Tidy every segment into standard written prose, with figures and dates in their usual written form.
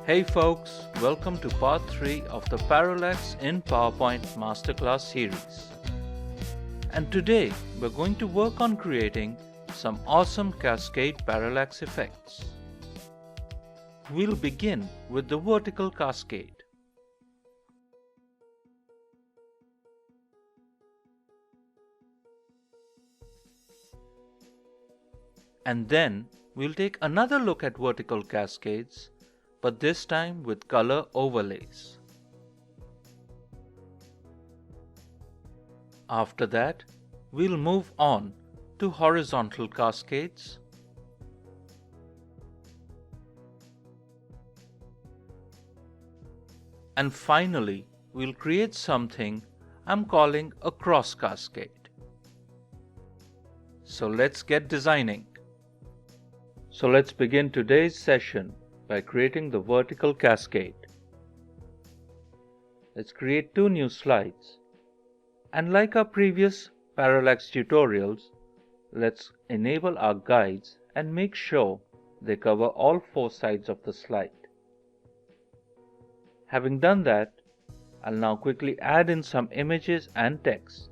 Hey folks, welcome to part 3 of the Parallax in PowerPoint Masterclass series. And today we're going to work on creating some awesome Cascade Parallax effects. We'll begin with the vertical cascade. And then we'll take another look at vertical cascades, but this time with color overlays. After that, we'll move on to horizontal cascades, and finally we'll create something I'm calling a cross cascade. So let's get designing. So let's begin today's session by creating the vertical cascade. Let's create 2 new slides. And like our previous parallax tutorials, let's enable our guides and make sure they cover all 4 sides of the slide. Having done that, I'll now quickly add in some images and text.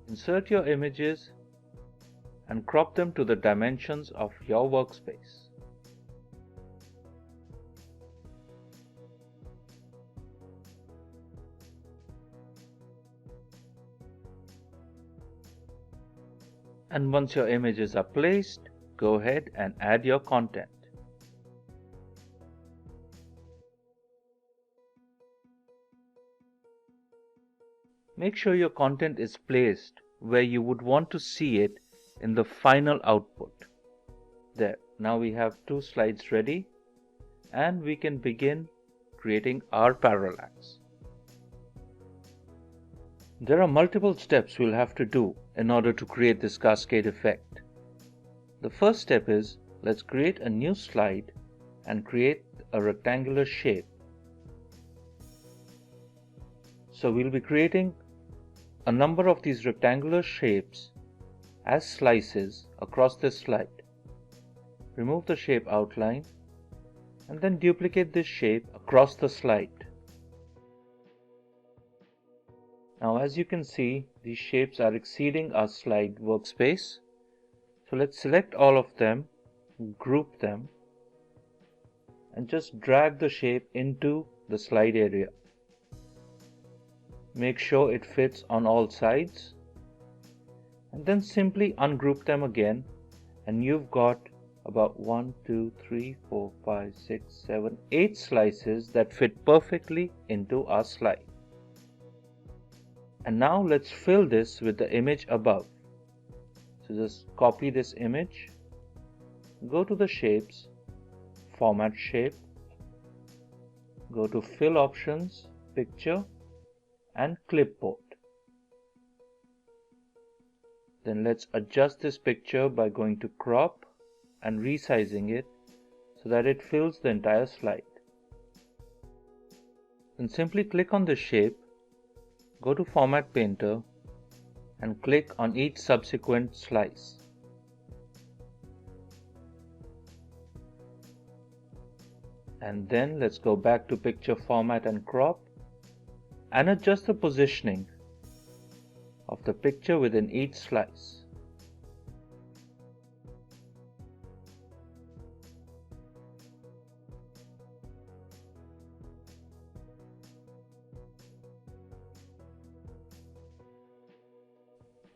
Insert your images and crop them to the dimensions of your workspace. And once your images are placed, go ahead and add your content. Make sure your content is placed where you would want to see it in the final output. There, now we have 2 slides ready and we can begin creating our parallax. There are multiple steps we'll have to do in order to create this cascade effect. The first step is, let's create a new slide and create a rectangular shape. So we'll be creating a number of these rectangular shapes as slices across this slide. Remove the shape outline and then duplicate this shape across the slide. Now as you can see, these shapes are exceeding our slide workspace. So let's select all of them, group them, and just drag the shape into the slide area. Make sure it fits on all sides, and then simply ungroup them again, and you've got about 1, 2, 3, 4, 5, 6, 7, 8 slices that fit perfectly into our slide. And now let's fill this with the image above. So just copy this image, go to the shapes, format shape, go to fill options, picture, and clipboard. Then let's adjust this picture by going to crop and resizing it so that it fills the entire slide. Then simply click on the shape, go to Format Painter and click on each subsequent slice. And then let's go back to Picture Format and Crop and adjust the positioning of the picture within each slice.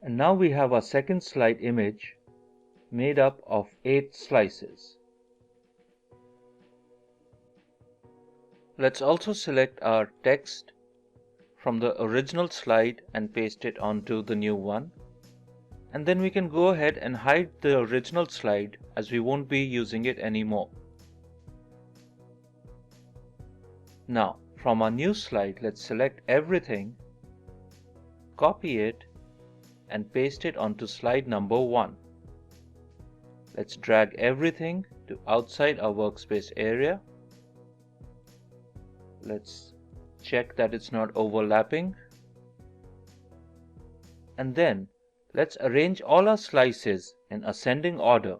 And now we have our second slide image made up of 8 slices. Let's also select our text from the original slide and paste it onto the new one. And then we can go ahead and hide the original slide as we won't be using it anymore. Now, from our new slide, let's select everything, copy it, and paste it onto slide number 1. Let's drag everything to outside our workspace area. Let's check that it's not overlapping. And then let's arrange all our slices in ascending order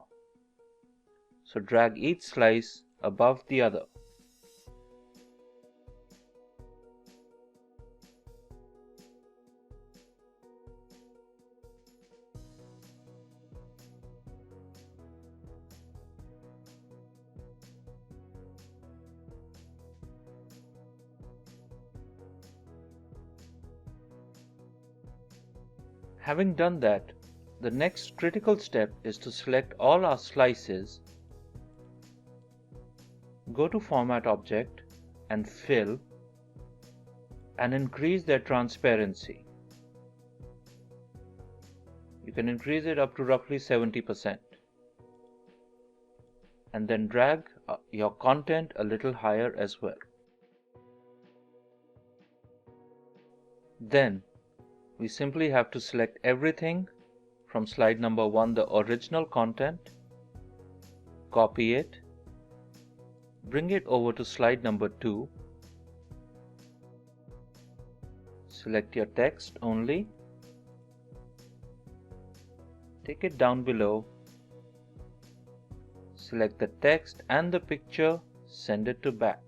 So drag each slice above the other. Having done that, the next critical step is to select all our slices, go to Format Object and Fill, and increase their transparency. You can increase it up to roughly 70%. And then drag your content a little higher as well. Then we simply have to select everything from slide number 1, the original content, copy it, bring it over to slide number 2, select your text only, take it down below, select the text and the picture, send it to back.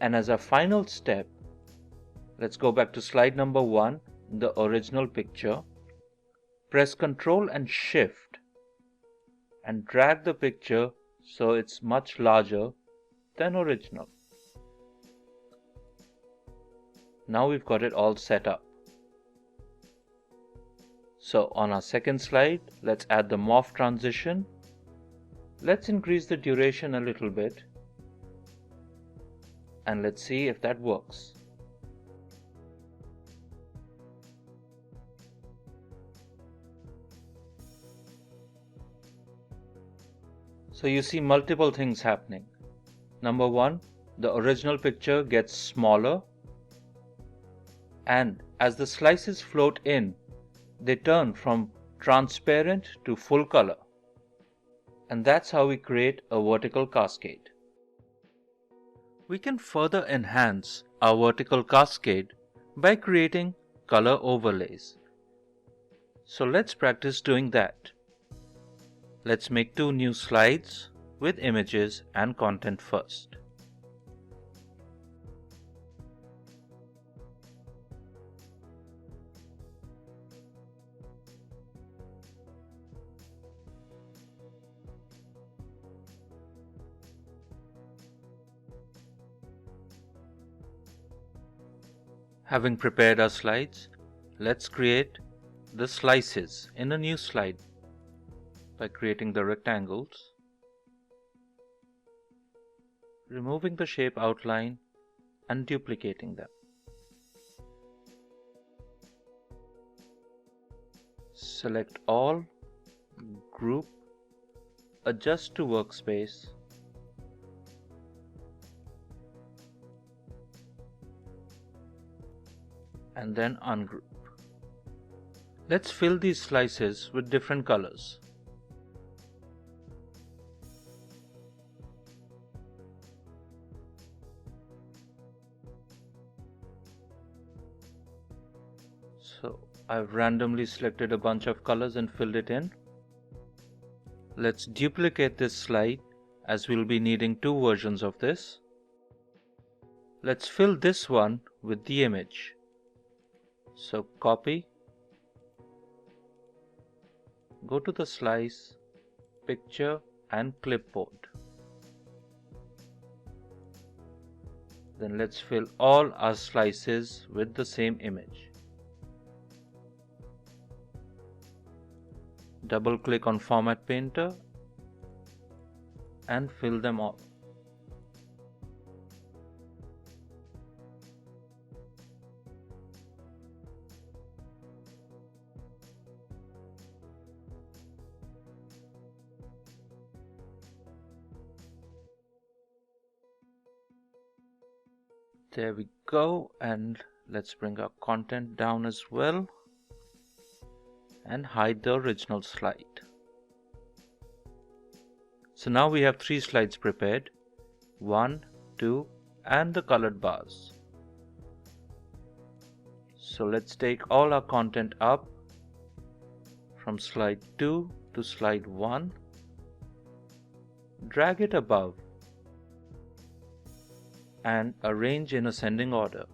And as a final step, let's go back to slide number 1, the original picture, press Ctrl and Shift and drag the picture so it's much larger than original. Now we've got it all set up. So on our second slide, let's add the morph transition. Let's increase the duration a little bit and let's see if that works. So you see multiple things happening. Number 1, the original picture gets smaller, and as the slices float in, they turn from transparent to full color. And that's how we create a vertical cascade. We can further enhance our vertical cascade by creating color overlays. So let's practice doing that. Let's make 2 new slides with images and content first. Having prepared our slides, let's create the slices in a new slide by creating the rectangles, removing the shape outline and duplicating them. Select all, group, adjust to workspace, and then ungroup. Let's fill these slices with different colors. So I've randomly selected a bunch of colors and filled it in. Let's duplicate this slide as we'll be needing 2 versions of this. Let's fill this one with the image. So copy, go to the slice, picture and clipboard. Then let's fill all our slices with the same image. Double click on Format Painter and fill them all. There we go, and let's bring our content down as well and hide the original slide. So now we have 3 slides prepared, 1, 2 and the colored bars. So let's take all our content up from slide 2 to slide 1, drag it above and arrange in ascending order.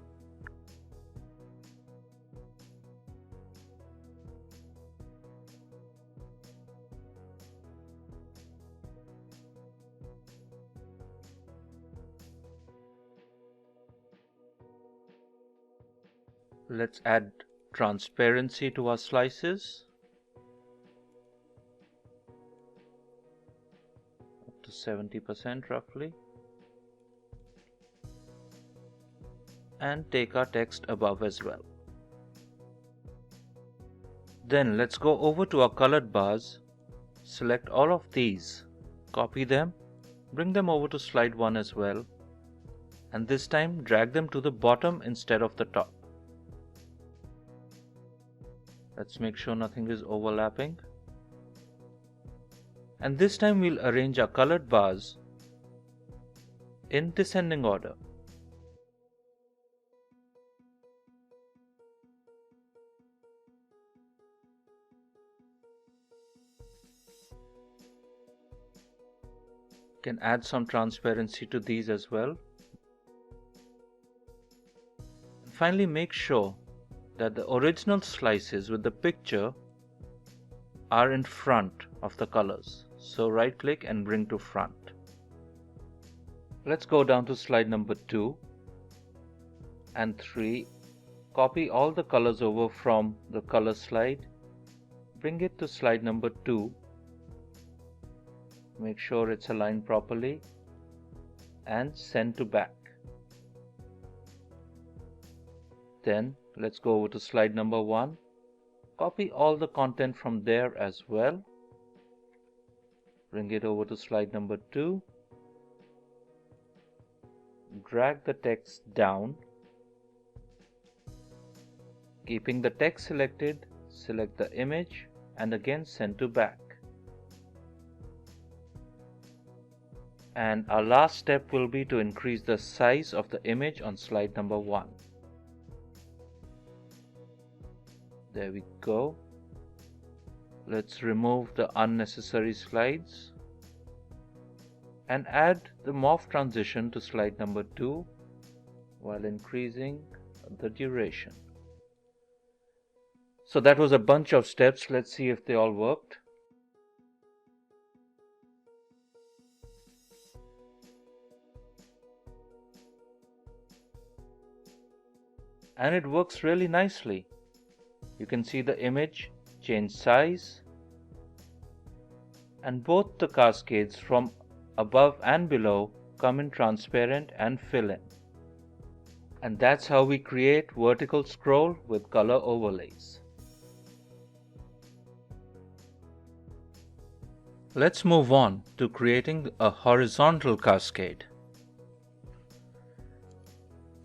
Let's add transparency to our slices up to 70% roughly, and take our text above as well. Then let's go over to our colored bars, select all of these, copy them, bring them over to slide 1 as well, and this time drag them to the bottom instead of the top. Let's make sure nothing is overlapping. And this time we'll arrange our colored bars in descending order. You can add some transparency to these as well. And finally, make sure that the original slices with the picture are in front of the colors. So right click and bring to front. Let's go down to slide number 2 and 3. Copy all the colors over from the color slide. Bring it to slide number 2. Make sure it's aligned properly and send to back. Then let's go over to slide number 1. Copy all the content from there as well. Bring it over to slide number 2. Drag the text down. Keeping the text selected, select the image and again send to back. And our last step will be to increase the size of the image on slide number 1. There we go. Let's remove the unnecessary slides and add the morph transition to slide number 2 while increasing the duration. So that was a bunch of steps. Let's see if they all worked. And it works really nicely. You can see the image change size, and both the cascades from above and below come in transparent and fill in. And that's how we create vertical scroll with color overlays. Let's move on to creating a horizontal cascade.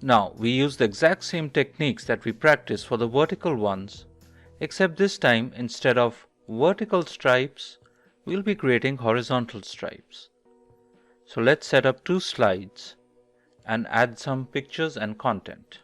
Now we use the exact same techniques that we practiced for the vertical ones, except this time instead of vertical stripes, we'll be creating horizontal stripes. So let's set up 2 slides and add some pictures and content.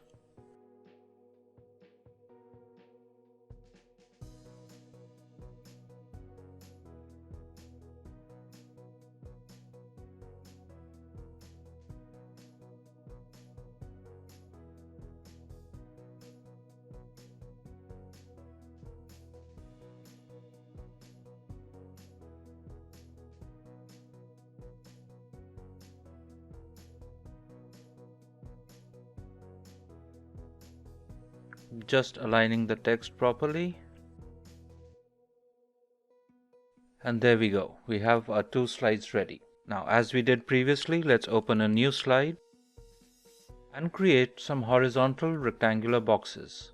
Just aligning the text properly. And there we go. We have our 2 slides ready. Now, as we did previously, let's open a new slide and create some horizontal rectangular boxes.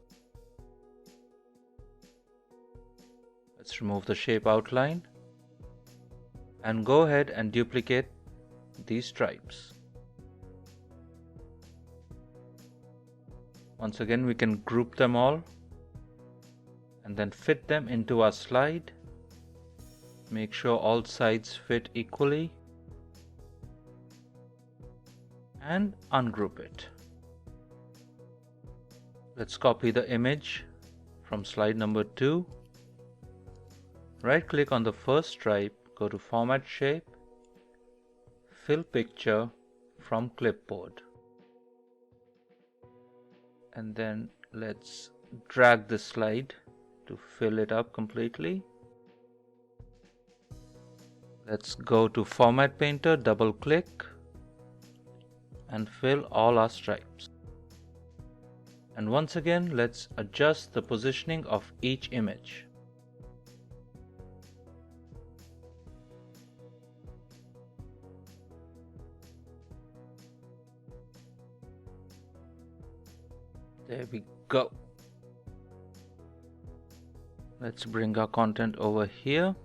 Let's remove the shape outline and go ahead and duplicate these stripes. Once again, we can group them all and then fit them into our slide. Make sure all sides fit equally and ungroup it. Let's copy the image from slide number 2 Right click on the first stripe, go to Format Shape, Fill Picture from Clipboard. And then let's drag this slide to fill it up completely. Let's go to Format Painter, double click and fill all our stripes. And once again, let's adjust the positioning of each image. There we go. Let's bring our content over here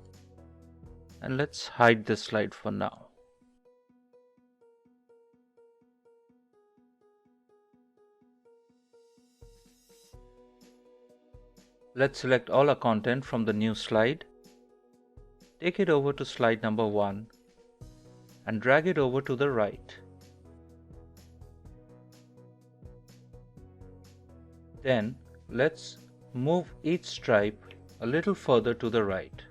and let's hide this slide for now. Let's select all our content from the new slide. Take it over to slide number 1 and drag it over to the right. Then let's move each stripe a little further to the right.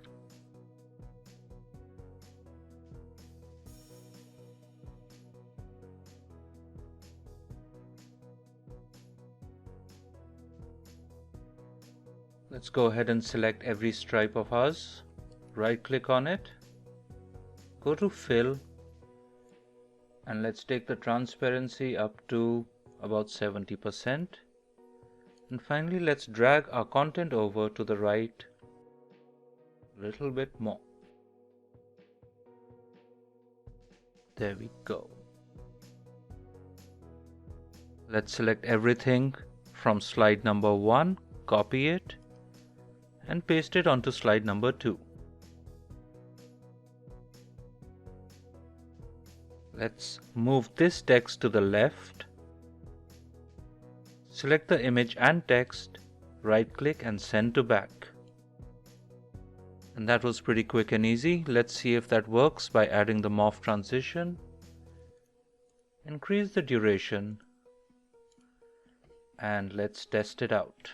Let's go ahead and select every stripe of ours. Right click on it, go to Fill, and let's take the transparency up to about 70%. And finally, let's drag our content over to the right a little bit more. There we go. Let's select everything from slide number 1, copy it, and paste it onto slide number 2. Let's move this text to the left. Select the image and text, right click and send to back. And that was pretty quick and easy. Let's see if that works by adding the morph transition. Increase the duration and let's test it out.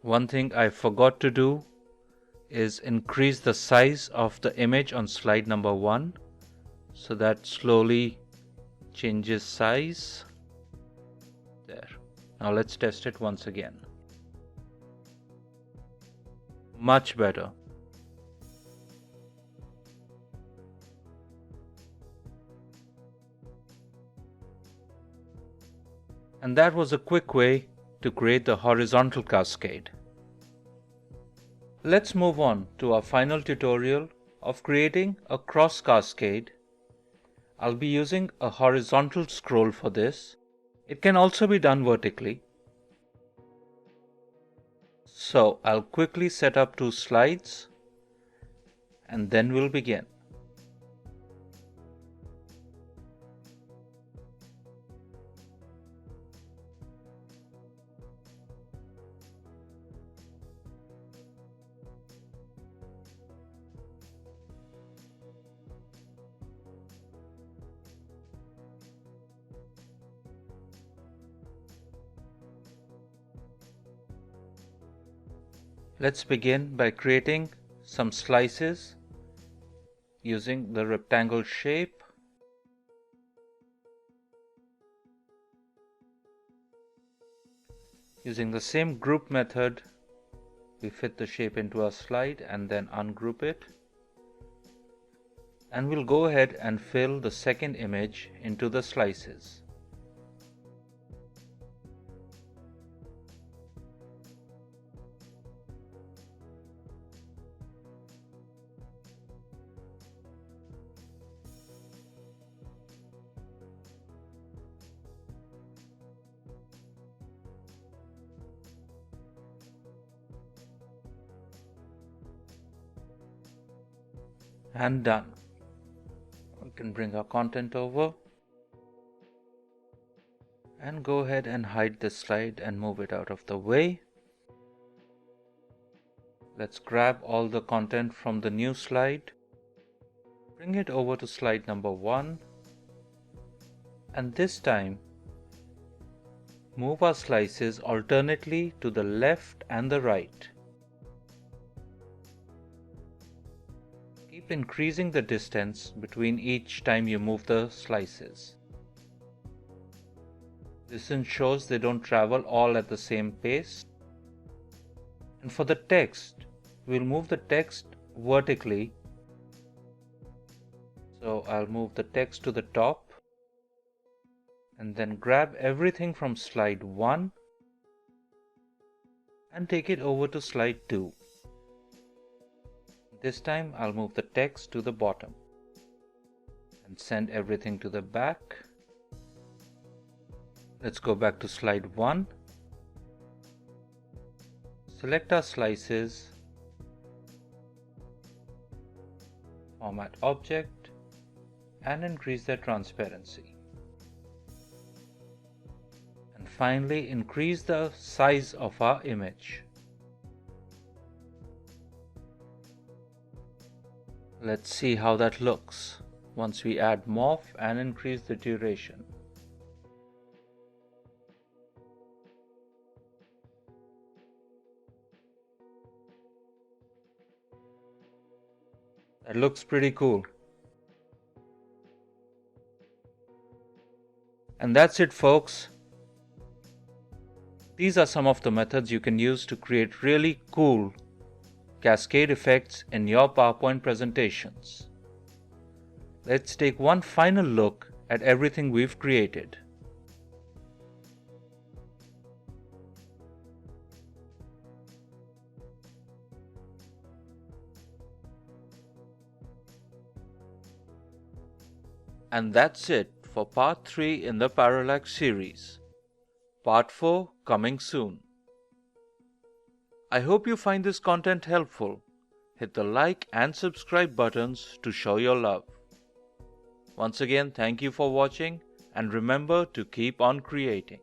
One thing I forgot to do is increase the size of the image on slide number 1, so that slowly changes size. There. Now let's test it once again. Much better. And that was a quick way to create the horizontal cascade. Let's move on to our final tutorial of creating a cross cascade. I'll be using a horizontal scroll for this. It can also be done vertically. So I'll quickly set up 2 slides and then we'll begin. Let's begin by creating some slices using the rectangle shape. Using the same group method, we fit the shape into our slide and then ungroup it. And we'll go ahead and fill the second image into the slices. And done. We can bring our content over and go ahead and hide this slide and move it out of the way. Let's grab all the content from the new slide, bring it over to slide number 1, and this time move our slices alternately to the left and the right. Keep increasing the distance between each time you move the slices. This ensures they don't travel all at the same pace. And for the text, we'll move the text vertically. So I'll move the text to the top and then grab everything from slide 1 and take it over to slide 2. This time I'll move the text to the bottom and send everything to the back. Let's go back to slide 1. Select our slices, format object, and increase their transparency. And finally, increase the size of our image. Let's see how that looks once we add morph and increase the duration. That looks pretty cool. And that's it, folks. These are some of the methods you can use to create really cool cascade effects in your PowerPoint presentations. Let's take one final look at everything we've created. And that's it for part 3 in the Parallax series. Part 4 coming soon. I hope you find this content helpful. Hit the like and subscribe buttons to show your love. Once again, thank you for watching and remember to keep on creating.